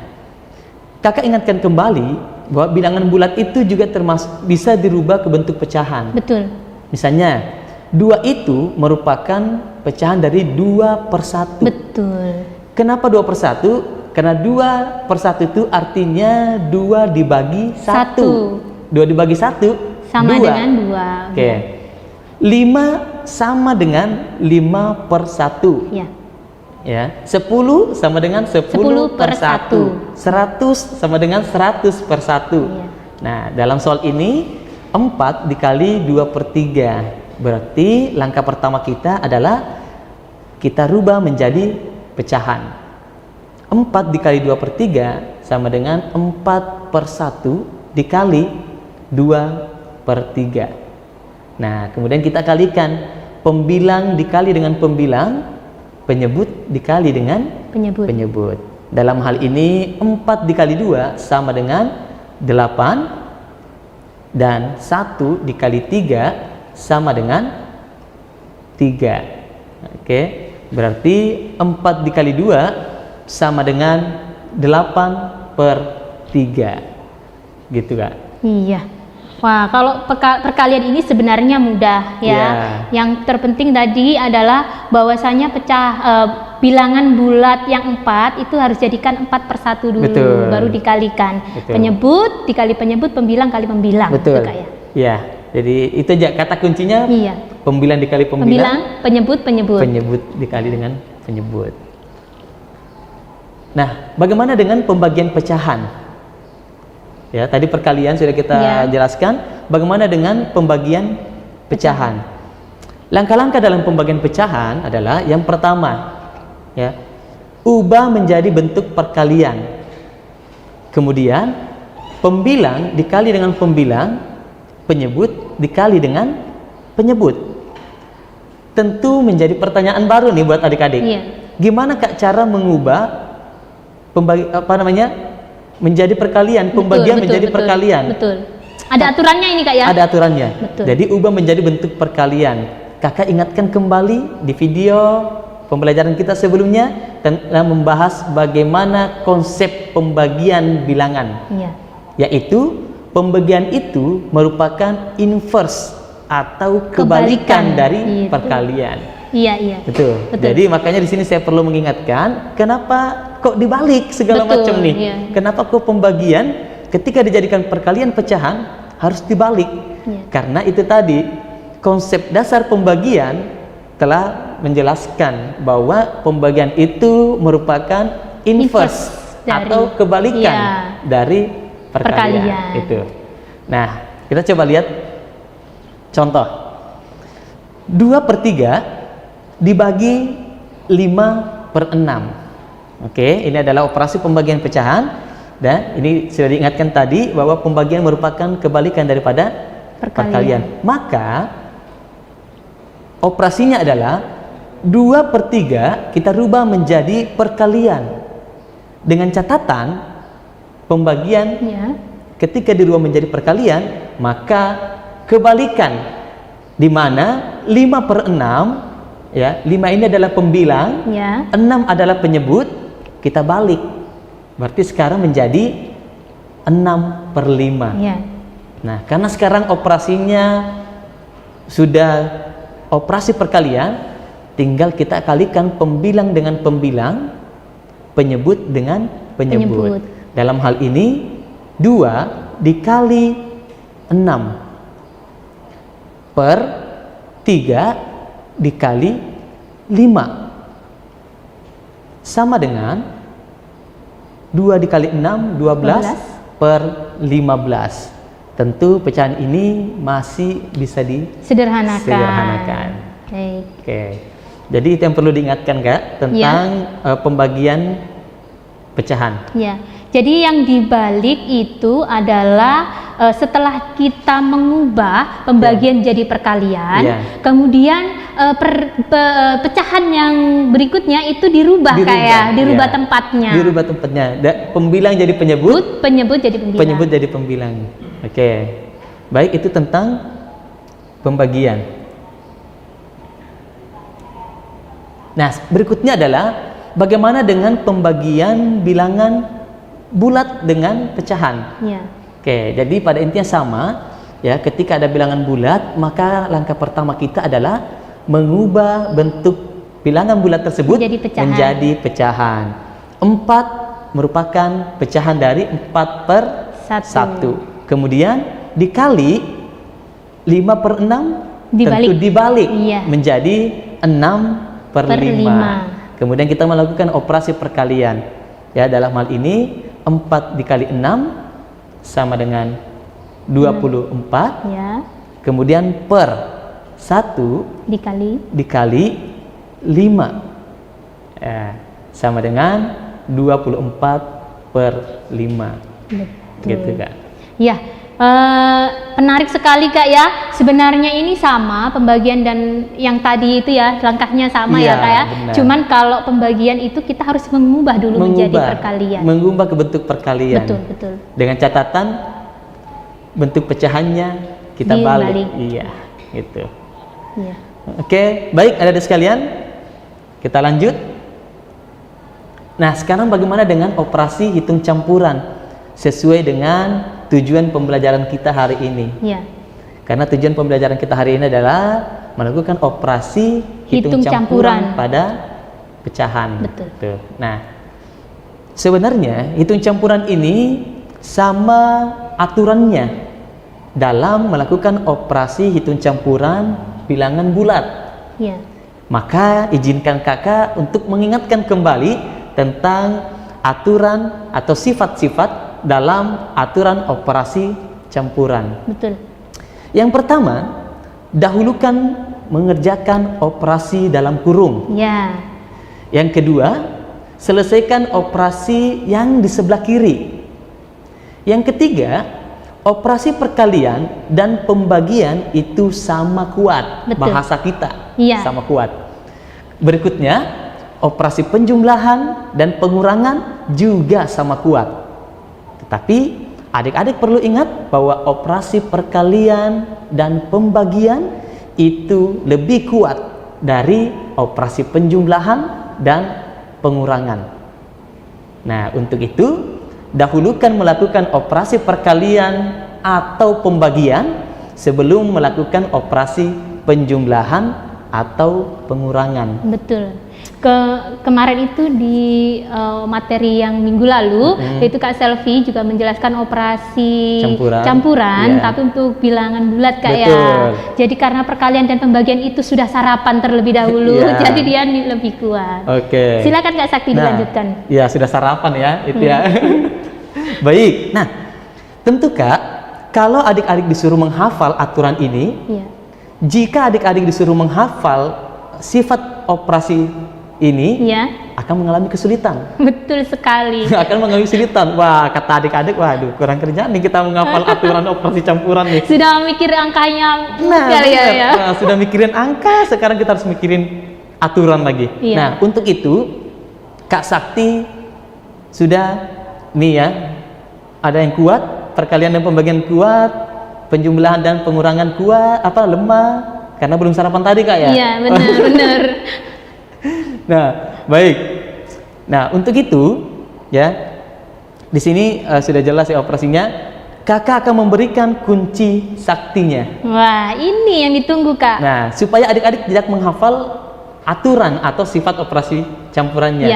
kakak ingatkan kembali bahwa bilangan bulat itu juga termasuk bisa dirubah ke bentuk pecahan. Betul. Misalnya, 2 itu merupakan pecahan dari 2/1. Betul. Kenapa 2/1? Karena 2/1 itu artinya 2 dibagi 1. 2 dibagi 1 Sama 2. dengan 2. Oke. 5 sama dengan 5/1. Ya. Ya. 10 sama dengan 10/1. 100 sama dengan 100/1. Iya. Nah, dalam soal ini 4 dikali 2/3. Berarti langkah pertama kita adalah kita rubah menjadi pecahan. 4 dikali 2/3 sama dengan 4/1 dikali 2/3. Nah, kemudian kita kalikan pembilang dikali dengan pembilang, penyebut dikali dengan Penyebut. penyebut. Dalam hal ini 4 dikali 2 sama dengan 8, dan 1 dikali 3 sama dengan 3. Oke, berarti 4 dikali 2 sama dengan 8/3. Gitu Kak. Iya. Wah, kalau perkalian ini sebenarnya mudah ya. Ya. Yang terpenting tadi adalah bahwasanya bilangan bulat yang 4 itu harus jadikan 4/1 dulu, Betul. baru dikalikan. Betul. Penyebut dikali penyebut, pembilang kali pembilang. Betul. Gitu, Kak, ya. Ya, jadi itu aja kata kuncinya. Iya. Pembilang dikali pembilang, Pembilang, penyebut, penyebut. penyebut dikali dengan penyebut. Nah, bagaimana dengan pembagian pecahan? Ya, tadi perkalian sudah kita Ya. jelaskan. Bagaimana dengan pembagian pecahan? Langkah-langkah dalam pembagian pecahan adalah yang pertama, ya, ubah menjadi bentuk perkalian. Kemudian pembilang dikali dengan pembilang, penyebut dikali dengan penyebut. Tentu menjadi pertanyaan baru nih buat adik-adik. Iya. Gimana Kak cara mengubah menjadi perkalian, pembagian menjadi perkalian? Betul. Ada aturannya ini Kak ya? Ada aturannya. Betul. Jadi ubah menjadi bentuk perkalian. Kakak ingatkan kembali di video pembelajaran kita sebelumnya telah membahas bagaimana konsep pembagian bilangan. Iya. Yaitu pembagian itu merupakan inverse atau kebalikan dari Itu. perkalian. Iya, iya. Betul. Betul. Jadi makanya di sini saya perlu mengingatkan, kenapa kok dibalik segala Betul, macam nih? iya. Kenapa kok pembagian ketika dijadikan perkalian pecahan harus dibalik? Iya. Karena itu tadi konsep dasar pembagian telah menjelaskan bahwa pembagian itu merupakan inverse dari- atau kebalikan iya. dari perkalian. Perkalian. Itu. Nah, kita coba lihat contoh. 2/3 dibagi 5/6. Oke, ini adalah operasi pembagian pecahan, dan ini sudah diingatkan tadi bahwa pembagian merupakan kebalikan daripada perkalian. Maka operasinya adalah 2/3 kita rubah menjadi perkalian, dengan catatan pembagian Iya. ketika dirubah menjadi perkalian maka kebalikan, di mana 5/6, ya, 5 ini adalah pembilang, Ya. 6 adalah penyebut, kita balik. Berarti sekarang menjadi 6/5. Iya. Nah, karena sekarang operasinya sudah operasi perkalian, tinggal kita kalikan pembilang dengan pembilang, penyebut dengan penyebut. Penyebut. Dalam hal ini 2 dikali 6 per 3 dikali 5 sama dengan 2 dikali 6, 12 per 15. Tentu pecahan ini masih bisa disederhanakan. Baik. Oke. Jadi itu yang perlu diingatkan Kak tentang pembagian pecahan. Ya. Jadi yang dibalik itu adalah setelah kita mengubah pembagian jadi perkalian, Ya. kemudian pecahan yang berikutnya itu dirubah kayak dirubah ya. tempatnya. Dirubah tempatnya. Pembilang jadi penyebut, Penyebut jadi pembilang. penyebut jadi pembilang. Oke. Baik, itu tentang pembagian. Nah, berikutnya adalah bagaimana dengan pembagian bilangan bulat dengan pecahan. Ya. Oke, jadi pada intinya sama ya. Ketika ada bilangan bulat, maka langkah pertama kita adalah mengubah bentuk bilangan bulat tersebut menjadi pecahan. 4 merupakan pecahan dari 4 per 1. Kemudian dikali 5/6 tentu dibalik menjadi 6/5. Kemudian kita melakukan operasi perkalian. Ya, dalam hal ini 4 dikali 6 sama dengan 24. Ya. Kemudian per 1 dikali 5 sama dengan 24/5. Gitu, Kak. Ya. Menarik sekali, Kak, ya. Sebenarnya ini sama pembagian dan yang tadi itu ya, langkahnya sama ya, Kak, ya. Benar. Cuman kalau pembagian itu kita harus mengubah dulu menjadi perkalian. Mengubah ke bentuk perkalian. Betul. Dengan catatan bentuk pecahannya kita balik. Iya, gitu. Iya. Oke, baik adik-adik sekalian. Kita lanjut. Nah, sekarang bagaimana dengan operasi hitung campuran sesuai dengan tujuan pembelajaran kita hari ini? Ya. Karena tujuan pembelajaran kita hari ini adalah melakukan operasi hitung campuran pada pecahan. Betul. Tuh. Nah, sebenarnya hitung campuran ini sama aturannya dalam melakukan operasi hitung campuran bilangan bulat. Ya. Maka izinkan kakak untuk mengingatkan kembali tentang aturan atau sifat-sifat dalam aturan operasi campuran. Betul. Yang pertama, dahulukan mengerjakan operasi dalam kurung. Ya. Yang kedua, selesaikan operasi yang di sebelah kiri. Yang ketiga, operasi perkalian dan pembagian itu sama kuat. Betul. Bahasa kita sama kuat. Berikutnya, operasi penjumlahan dan pengurangan juga sama kuat. Tetapi adik-adik perlu ingat bahwa operasi perkalian dan pembagian itu lebih kuat dari operasi penjumlahan dan pengurangan. Nah, untuk itu dahulukan melakukan operasi perkalian atau pembagian sebelum melakukan operasi penjumlahan atau pengurangan. Betul. Kemarin itu di materi yang minggu lalu itu Kak Selvi juga menjelaskan operasi campuran tapi untuk bilangan bulat, Kak. Betul. Ya. Jadi karena perkalian dan pembagian itu sudah sarapan terlebih dahulu, jadi dia lebih kuat. Oke. Silakan Kak Sakti dilanjutkan. Ya, sudah sarapan ya itu ya. Baik. Nah, tentu Kak, kalau adik-adik disuruh menghafal aturan ini, jika adik-adik disuruh menghafal sifat operasi ini, akan mengalami kesulitan. Betul sekali. Akan mengalami kesulitan. Wah, kata adik-adik, waduh, kurang kerjaan nih kita menghafal aturan operasi campuran nih. Sudah mikir angkanya, sudah mikirin angka, sekarang kita harus mikirin aturan lagi. Nah, untuk itu Kak Sakti sudah nih ya, ada yang kuat, perkalian dan pembagian kuat, penjumlahan dan pengurangan kuat, lemah karena belum sarapan tadi, Kak, ya. Iya, benar. Nah, baik. Nah, untuk itu ya, di sini sudah jelas ya operasinya. Kakak akan memberikan kunci saktinya. Wah, ini yang ditunggu, Kak. Nah, supaya adik-adik tidak menghafal aturan atau sifat operasi campurannya.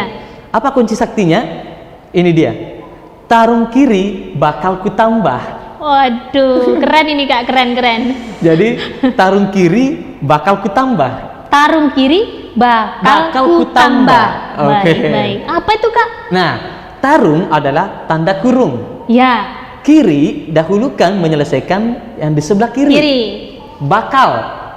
Apa kunci saktinya? Ini dia. Tarung kiri bakal kutambah. Waduh, keren ini, Kak, keren. Jadi tarung kiri bakal kutambah. Tarung kiri bakal kutambah. Oke. Baik. Apa itu, Kak? Nah, tarung adalah tanda kurung. Ya. Kiri dahulukan menyelesaikan yang di sebelah kiri. Bakal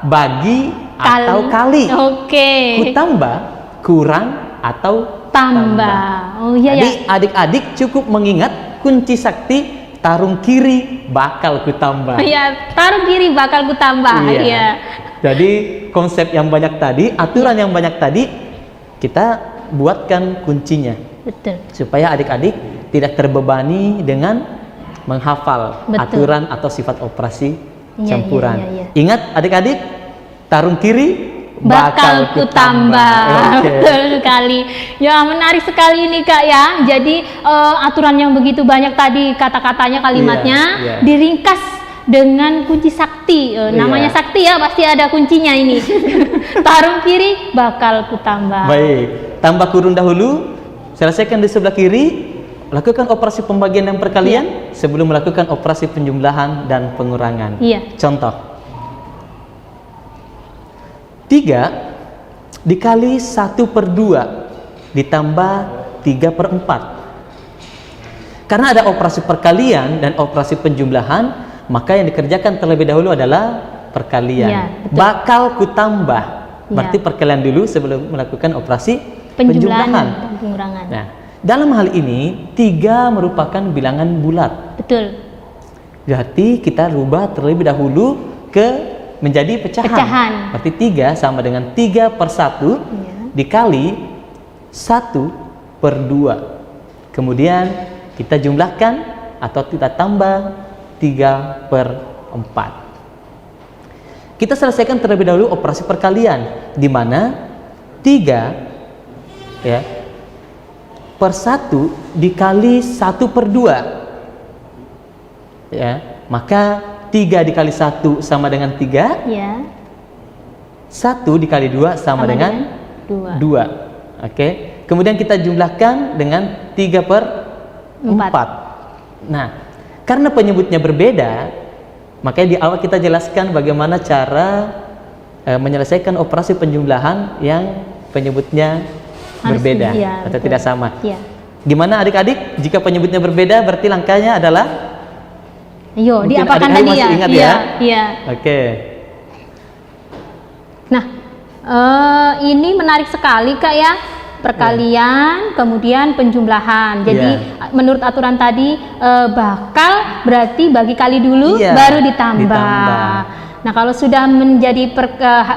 bagi atau kali. Oke. Kutambah kurang atau tambah. Oh iya. Jadi adik-adik cukup mengingat kunci sakti tarung kiri bakal kutambah. Iya, tarung kiri bakal kutambah. Iya. Jadi konsep yang banyak tadi, aturan yang banyak tadi, kita buatkan kuncinya. Betul. Supaya adik-adik tidak terbebani dengan menghafal Betul. aturan atau sifat operasi Iya, campuran. iya. Ingat adik-adik, tarung kiri bakal kutambah. Oke. Betul sekali. Ya, menarik sekali ini Kak ya. Jadi aturan yang begitu banyak tadi, kata-katanya, kalimatnya Iya. diringkas dengan kunci sakti. Namanya Iya. sakti ya, pasti ada kuncinya ini. Tarung kiri bakal kutambah. Baik, tambah kurung dahulu, selesaikan di sebelah kiri, lakukan operasi pembagian dan perkalian sebelum melakukan operasi penjumlahan dan pengurangan. Iya. Contoh 3 dikali 1/2 ditambah 3/4. Karena ada operasi perkalian dan operasi penjumlahan, maka yang dikerjakan terlebih dahulu adalah perkalian. Ya, betul. Bakal kutambah, berarti Ya. perkalian dulu sebelum melakukan operasi Penjumlahan penjumlahan. dan pengurangan. Nah, dalam hal ini 3 merupakan bilangan bulat. Betul. Berarti kita rubah terlebih dahulu ke menjadi pecahan. Berarti 3 sama dengan 3/1 Iya. dikali 1/2. Kemudian kita jumlahkan atau kita tambah 3/4. Kita selesaikan terlebih dahulu operasi perkalian, di mana 3 ya per 1 dikali 1/2 ya, maka 3 dikali 1 sama dengan 3, Ya. 1 dikali 2 sama dengan 2. 2. Oke. Kemudian kita jumlahkan dengan 3/4. Nah, karena penyebutnya berbeda, makanya di awal kita jelaskan bagaimana cara menyelesaikan operasi penjumlahan yang penyebutnya Harus berbeda iya, atau betul. tidak sama. Iya. Gimana adik-adik? Jika penyebutnya berbeda, berarti langkahnya adalah Yo, mungkin diapakan adik-adik tadi masih ya? ingat Iya, ya? iya. Oke. Nah, ini menarik sekali Kak ya. Perkalian, kemudian penjumlahan. Jadi menurut aturan tadi bakal berarti bagi kali dulu, Iya, baru ditambah. ditambah. Nah, kalau sudah menjadi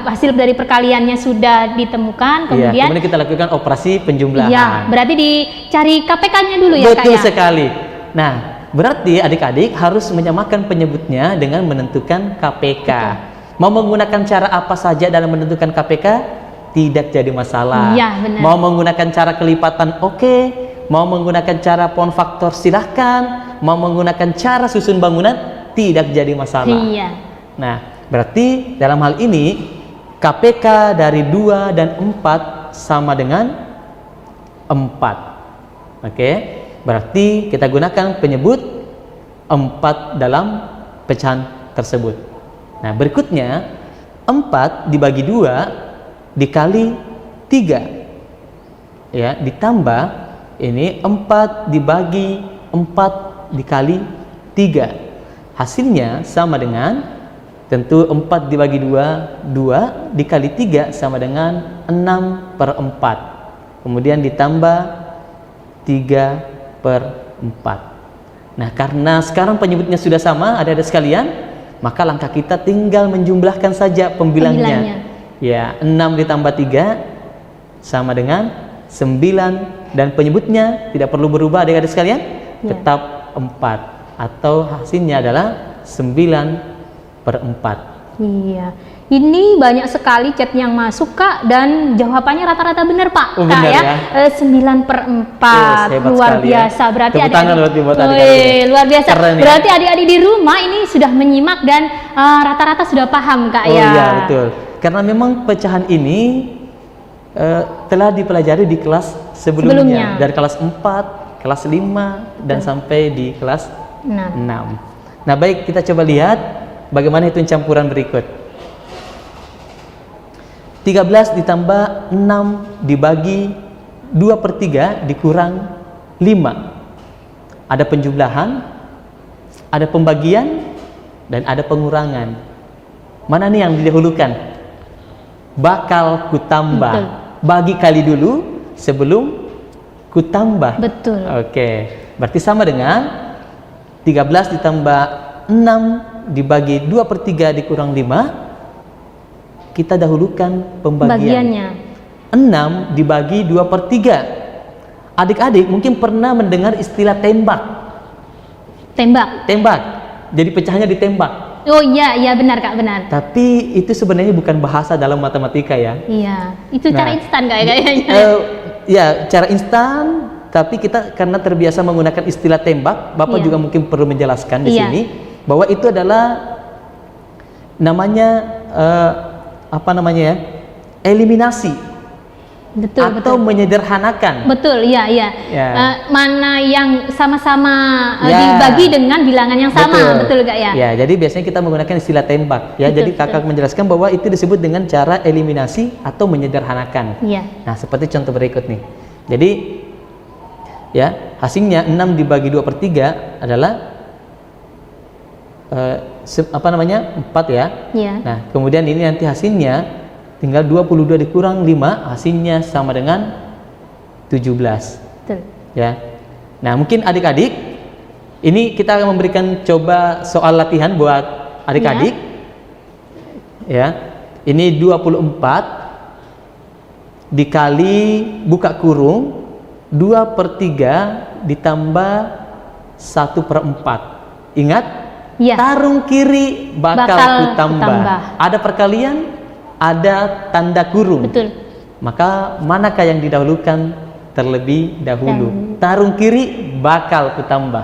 hasil dari perkaliannya sudah ditemukan, Kemudian kemudian kita lakukan operasi penjumlahan. ya, berarti dicari KPK-nya dulu ya Kak Betul ya. sekali. Nah, berarti adik-adik harus menyamakan penyebutnya dengan menentukan KPK. Mau menggunakan cara apa saja dalam menentukan KPK tidak jadi masalah. Iya, benar. Mau menggunakan cara kelipatan oke, mau menggunakan cara pound faktor silahkan, mau menggunakan cara susun bangunan tidak jadi masalah. Iya. Nah, berarti dalam hal ini KPK dari 2 dan 4 sama dengan 4. Oke, berarti kita gunakan penyebut 4 dalam pecahan tersebut. Nah, berikutnya 4 dibagi 2 dikali 3 ya, ditambah ini 4 dibagi 4 dikali 3, hasilnya sama dengan, tentu 4 dibagi 2 dikali 3 sama dengan 6/4, kemudian ditambah 3/4. Nah, karena sekarang penyebutnya sudah sama adik-adik sekalian, maka langkah kita tinggal menjumlahkan saja pembilangnya. Ya, 6 ditambah 3 sama dengan 9, dan penyebutnya tidak perlu berubah adik-adik sekalian, tetap 4, atau hasilnya adalah 9/4. Iya, ini banyak sekali chat yang masuk Kak, dan jawabannya rata-rata benar Pak. Oh, Kak benar ya, ya? 9/4, Yes, hebat luar sekali biasa. ya. Berarti Tepuk tangan adik-adik, buat adik-adik. luar biasa. Keren ya. Berarti adik-adik di rumah ini sudah menyimak dan rata-rata sudah paham Kak Oh ya. iya, betul. Karena memang pecahan ini telah dipelajari di kelas sebelumnya. Dari kelas 4, kelas 5, dan sampai di kelas 6. Nah, baik, kita coba lihat bagaimana hitung campuran berikut. 13 ditambah 6 dibagi 2/3 dikurang 5. Ada penjumlahan, ada pembagian, dan ada pengurangan. Mana nih yang didahulukan? Bakal kutambah. Betul. Bagi kali dulu sebelum kutambah. Betul. Oke, berarti sama dengan 13 ditambah 6 dibagi 2/3 dikurang 5. Kita dahulukan pembagian. Bagiannya. 6 dibagi 2/3. Adik-adik mungkin pernah mendengar istilah tembak. Tembak. Tembak. Jadi pecahannya ditembak. Oh iya, iya benar Kak, benar. Tapi itu sebenarnya bukan bahasa dalam matematika ya. Iya, itu cara Nah, instan kayaknya. Ya, cara instan, tapi kita karena terbiasa menggunakan istilah tembak, Bapak Iya. juga mungkin perlu menjelaskan di Iya. sini bahwa itu adalah namanya apa namanya ya? Eliminasi Betul, atau betul. menyederhanakan. Betul, iya, iya. Ya. Mana yang sama-sama Ya. dibagi dengan bilangan yang sama, betul Kak ya? Ya, jadi biasanya kita menggunakan istilah tembak. Ya, Betul, jadi kakak menjelaskan bahwa itu disebut dengan cara eliminasi atau menyederhanakan. Iya. Nah, seperti contoh berikut nih. Jadi, ya hasilnya 6 dibagi 2/3 adalah apa namanya 4 ya. Iya. Nah, kemudian ini nanti hasilnya tinggal 22 dikurang 5, hasilnya sama dengan 17. Betul. Ya. Nah, mungkin adik-adik ini kita akan memberikan coba soal latihan buat adik-adik. Ya. Ini 24 dikali buka kurung 2/3 ditambah 1/4. Ingat? Iya. Tarung kiri bakal Bakal kutambah. kutambah. Ada perkalian, ada tanda kurung. Betul. Maka manakah yang didahulukan terlebih dahulu? Tarung kiri bakal kutambah.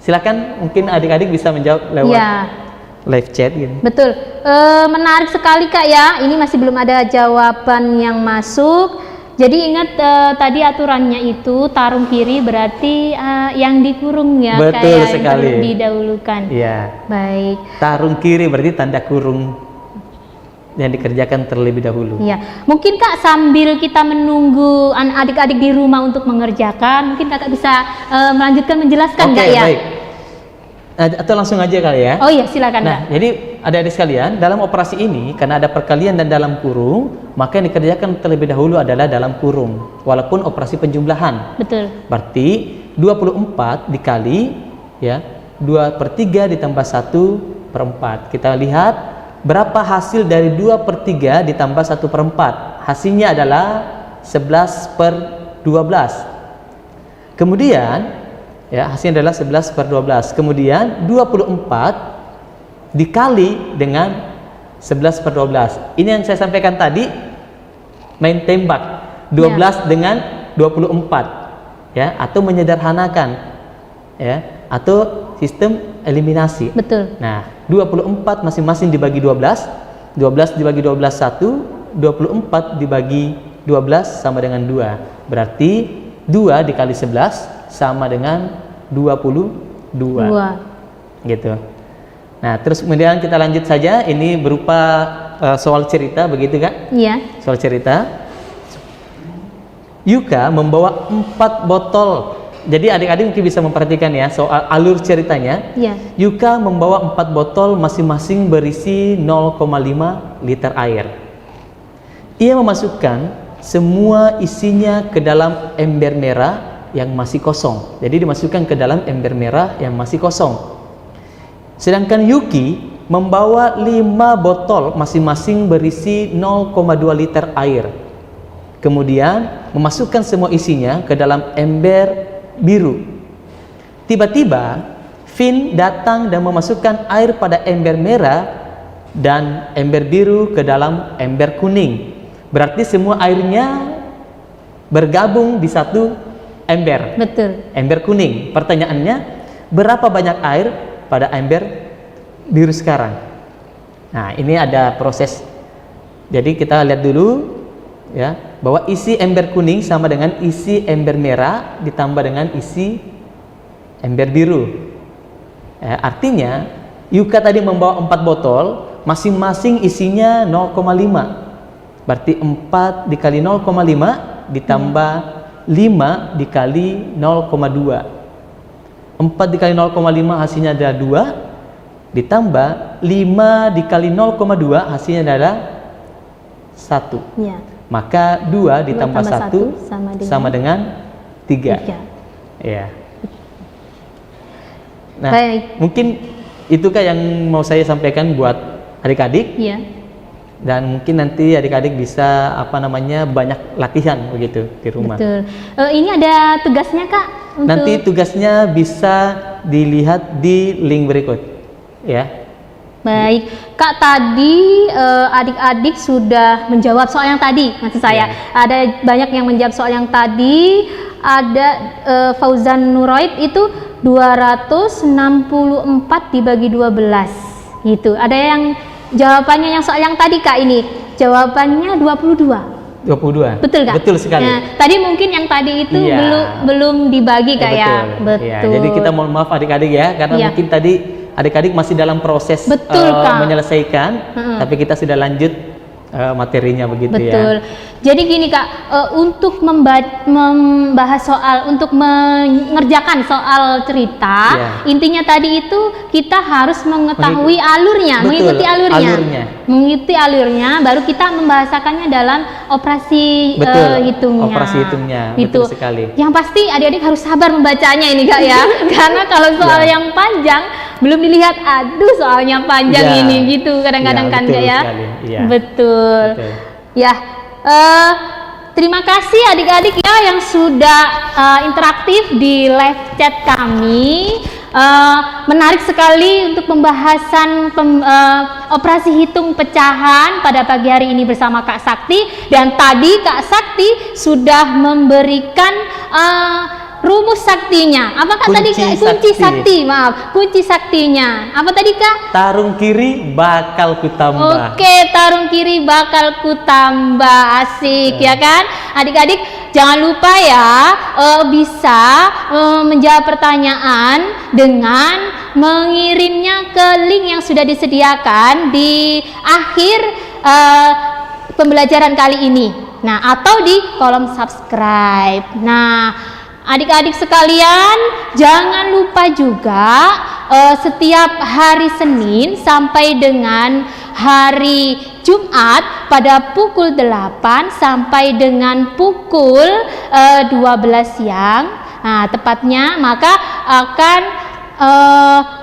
Silakan, mungkin adik-adik bisa menjawab lewat Iya. live chat gitu. Betul. Menarik sekali Kak ya. Ini masih belum ada jawaban yang masuk. Jadi ingat tadi aturannya itu tarung kiri berarti yang dikurung ya. Betul kayak sekali. yang didahulukan. Iya. Baik. Tarung kiri berarti tanda kurung yang dikerjakan terlebih dahulu. Iya. Mungkin Kak sambil kita menunggu adik-adik di rumah untuk mengerjakan, mungkin Kakak bisa melanjutkan menjelaskan Oke, Kak ya? baik. Atau langsung aja kali ya. Oh iya, silakan Nah, Kak. jadi adik-adik sekalian, dalam operasi ini karena ada perkalian dan dalam kurung, maka yang dikerjakan terlebih dahulu adalah dalam kurung, walaupun operasi penjumlahan. Betul. Berarti 24 dikali ya 2/3 ditambah 1/4. Kita lihat berapa hasil dari 2/3 ditambah 1/4. Hasilnya adalah 11/12. Kemudian ya, hasilnya adalah 11/12. Kemudian 24 dikali dengan 11/12. Ini yang saya sampaikan tadi, main tembak 12 dengan 24 ya, atau menyederhanakan ya, atau sistem eliminasi. Betul. Nah, 24 masing-masing dibagi 12, 12 dibagi 12 1, 24 dibagi 12 sama dengan 2. Berarti 2 dikali 11 sama dengan 22. Gitu. Nah, terus kemudian kita lanjut saja. Ini berupa soal cerita, begitu Kak? Iya. Soal cerita. Yuka membawa 4 botol. Jadi adik-adik mungkin bisa memperhatikan ya soal alur ceritanya. Iya. Yuka membawa 4 botol masing-masing berisi 0,5 liter air. Ia memasukkan semua isinya ke dalam ember merah yang masih kosong. Jadi dimasukkan ke dalam ember merah yang masih kosong. Sedangkan Yuki membawa 5 botol masing-masing berisi 0,2 liter air. Kemudian memasukkan semua isinya ke dalam ember biru. Tiba-tiba Finn datang dan memasukkan air pada ember merah dan ember biru ke dalam ember kuning. Berarti semua airnya bergabung di satu ember. Betul. Ember kuning. Pertanyaannya, berapa banyak air pada ember biru sekarang? Nah, ini ada proses. Jadi kita lihat dulu ya, bahwa isi ember kuning sama dengan isi ember merah ditambah dengan isi ember biru. Artinya Yuka tadi membawa 4 botol, masing-masing isinya 0,5. Berarti 4 dikali 0,5 ditambah 5 dikali 0,2. 4 dikali 0,5 hasilnya adalah 2, ditambah 5 dikali 0,2 hasilnya adalah 1. Iya. Maka 2 ditambah 1 sama dengan 3. Ya. Nah, Baik. mungkin itu Kak yang mau saya sampaikan buat adik-adik. Iya. Dan mungkin nanti adik-adik bisa banyak latihan begitu di rumah. Betul. Ini ada tugasnya Kak untuk... Nanti tugasnya bisa dilihat di link berikut ya. Baik, Kak, tadi adik-adik sudah menjawab soal yang tadi, maksud saya. Ada banyak yang menjawab soal yang tadi. Ada Fauzan Nuroid itu 264 dibagi 12 gitu. Ada yang jawabannya yang soal yang tadi, Kak, ini jawabannya 22. 22. Betul, Kak? Betul sekali. Nah, tadi mungkin yang tadi itu belum dibagi, Kak, ya. Betul. Ya, jadi kita mohon maaf adik-adik ya, karena mungkin tadi adik-adik masih dalam proses menyelesaikan, tapi kita sudah lanjut materinya begitu ya. Betul. Jadi gini, Kak, untuk membahas soal, untuk mengerjakan soal cerita, intinya tadi itu kita harus mengetahui alurnya, mengikuti alurnya, baru kita membahasakannya dalam operasi hitungnya. Operasi hitungnya, betul sekali. Yang pasti adik-adik harus sabar membacanya ini, Kak, ya, karena kalau soal yang panjang belum dilihat, aduh soalnya panjang ini gitu, kadang-kadang kan, Kak, ya. Betul. Ya. Terima kasih adik-adik ya yang sudah interaktif di live chat kami. Menarik sekali untuk pembahasan operasi hitung pecahan pada pagi hari ini bersama Kak Sakti. Dan tadi Kak Sakti sudah memberikan rumus saktinya. Apa, Kak, tadi, Kak? Kunci saktinya. Apa tadi, Kak? Tarung kiri bakal kutambah. Oke, tarung kiri bakal kutambah. Asik ya kan? Adik-adik jangan lupa ya, bisa menjawab pertanyaan dengan mengirimnya ke link yang sudah disediakan di akhir pembelajaran kali ini. Nah, atau di kolom subscribe. Nah, adik-adik sekalian, jangan lupa juga setiap hari Senin sampai dengan hari Jumat pada pukul 8 sampai dengan pukul 12 siang. Nah, tepatnya maka akan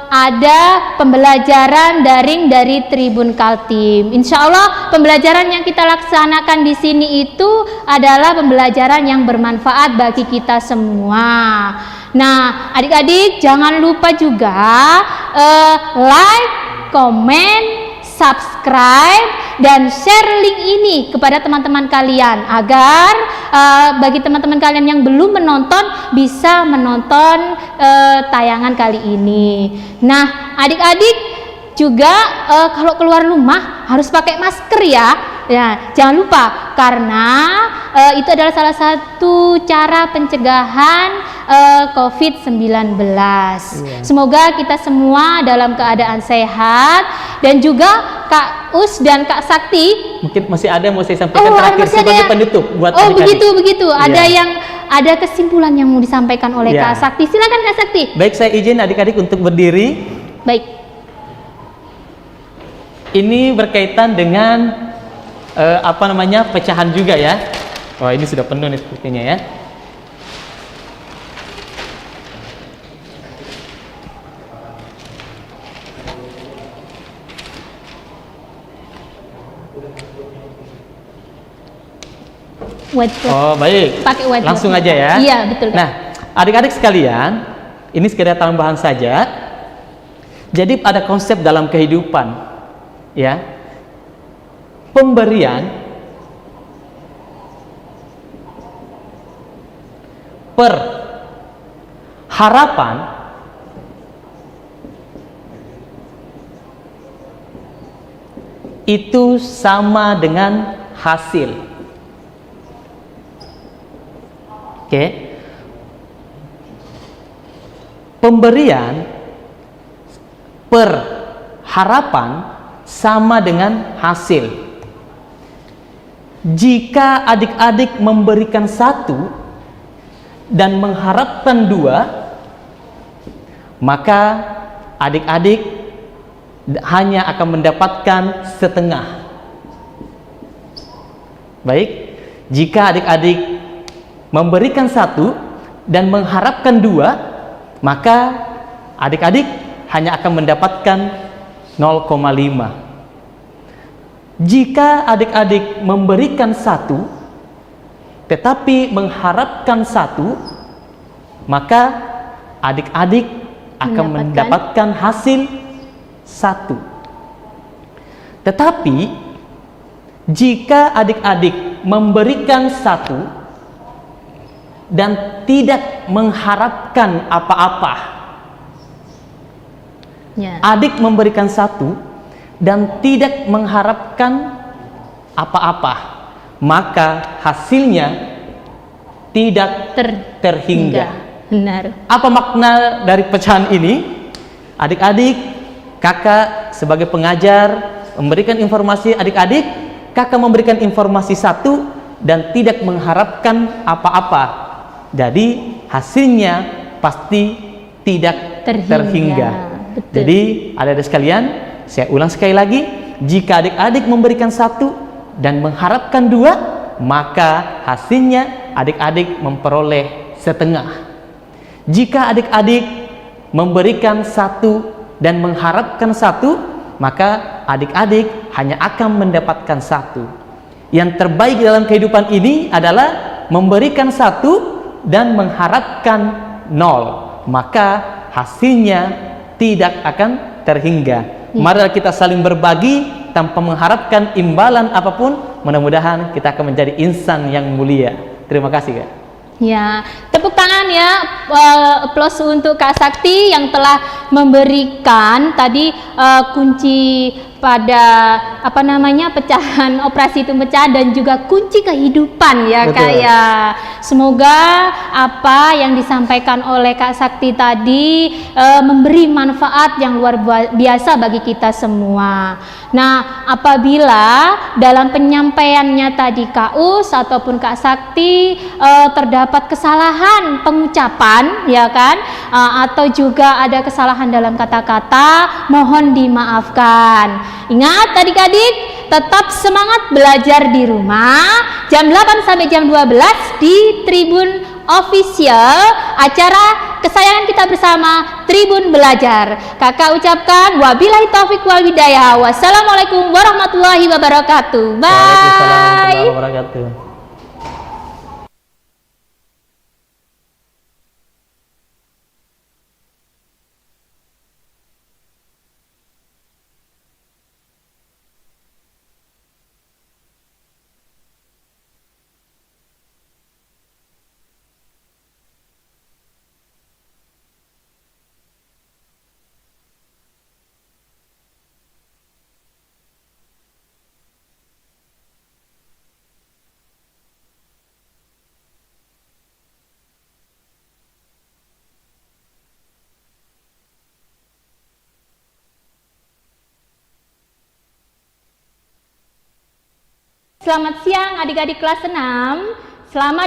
ada pembelajaran daring dari Tribun Kaltim. Insya Allah pembelajaran yang kita laksanakan di sini itu adalah pembelajaran yang bermanfaat bagi kita semua. Nah, adik-adik jangan lupa juga like, komen, subscribe, dan share link ini kepada teman-teman kalian agar bagi teman-teman kalian yang belum menonton bisa menonton tayangan kali ini. Nah, adik-adik juga kalau keluar rumah harus pakai masker ya. Ya, jangan lupa karena itu adalah salah satu cara pencegahan COVID-19. Semoga kita semua dalam keadaan sehat, dan juga Kak Us dan Kak Sakti. Mungkin masih ada yang mau saya sampaikan terakhir sebagai penutup buat adik-adik. Begitu. Ada kesimpulan yang mau disampaikan oleh Kak Sakti. Silakan, Kak Sakti. Baik, saya izin adik-adik untuk berdiri. Baik. Ini berkaitan dengan pecahan juga ya. Wah, ini sudah penuh nih sepertinya ya. Whiteboard. Oh, baik. Pakai whiteboard. Langsung aja ya. Iya, betul, Kak. Nah, adik-adik sekalian, ini sekedar tambahan saja. Jadi ada konsep dalam kehidupan, ya. Pemberian per harapan itu sama dengan hasil. Oke. Pemberian per harapan sama dengan hasil. Jika adik-adik memberikan satu dan mengharapkan dua, maka adik-adik hanya akan mendapatkan setengah. Baik, jika adik-adik memberikan satu dan mengharapkan dua, maka adik-adik hanya akan mendapatkan 0,5. Jika adik-adik memberikan satu tetapi mengharapkan satu, maka adik-adik akan mendapatkan hasil 1. Tetapi jika adik-adik memberikan 1 dan tidak mengharapkan apa-apa, adik memberikan 1 dan tidak mengharapkan apa-apa, maka hasilnya tidak terhingga. Benar. Apa makna dari pecahan ini? Adik-adik, kakak sebagai pengajar memberikan informasi adik-adik, kakak memberikan informasi 1 dan tidak mengharapkan apa-apa. Jadi hasilnya pasti tidak terhingga. Jadi adik-adik sekalian, saya ulang sekali lagi, jika adik-adik memberikan 1 dan mengharapkan 2, maka hasilnya adik-adik memperoleh setengah. Jika adik-adik memberikan 1 dan mengharapkan 1, maka adik-adik hanya akan mendapatkan 1. Yang terbaik dalam kehidupan ini adalah memberikan 1 dan mengharapkan 0, maka hasilnya tidak akan terhingga. Mari kita saling berbagi tanpa mengharapkan imbalan apapun. Mudah-mudahan kita akan menjadi insan yang mulia. Terima kasih, Kak. Ya, tepuk tangan ya, plus untuk Kak Sakti yang telah memberikan tadi kunci pada pecahan operasi hitung pecah dan juga kunci kehidupan ya. Betul. Kak ya. Semoga apa yang disampaikan oleh Kak Sakti tadi memberi manfaat yang luar biasa bagi kita semua. Nah, apabila dalam penyampaiannya tadi Kak Us ataupun Kak Sakti terdapat kesalahan pengucapan ya kan, atau juga ada kesalahan dalam kata-kata, mohon dimaafkan. Ingat adik-adik, tetap semangat belajar di rumah jam 8 sampai jam 12 di Tribun Official, acara kesayangan kita bersama Tribun Belajar. Kakak ucapkan wabillahi taufiq wal hidayah. Wassalamualaikum warahmatullahi wabarakatuh. Bye. Waalaikumsalam warahmatullahi wabarakatuh. Selamat siang adik-adik kelas 6. Selamat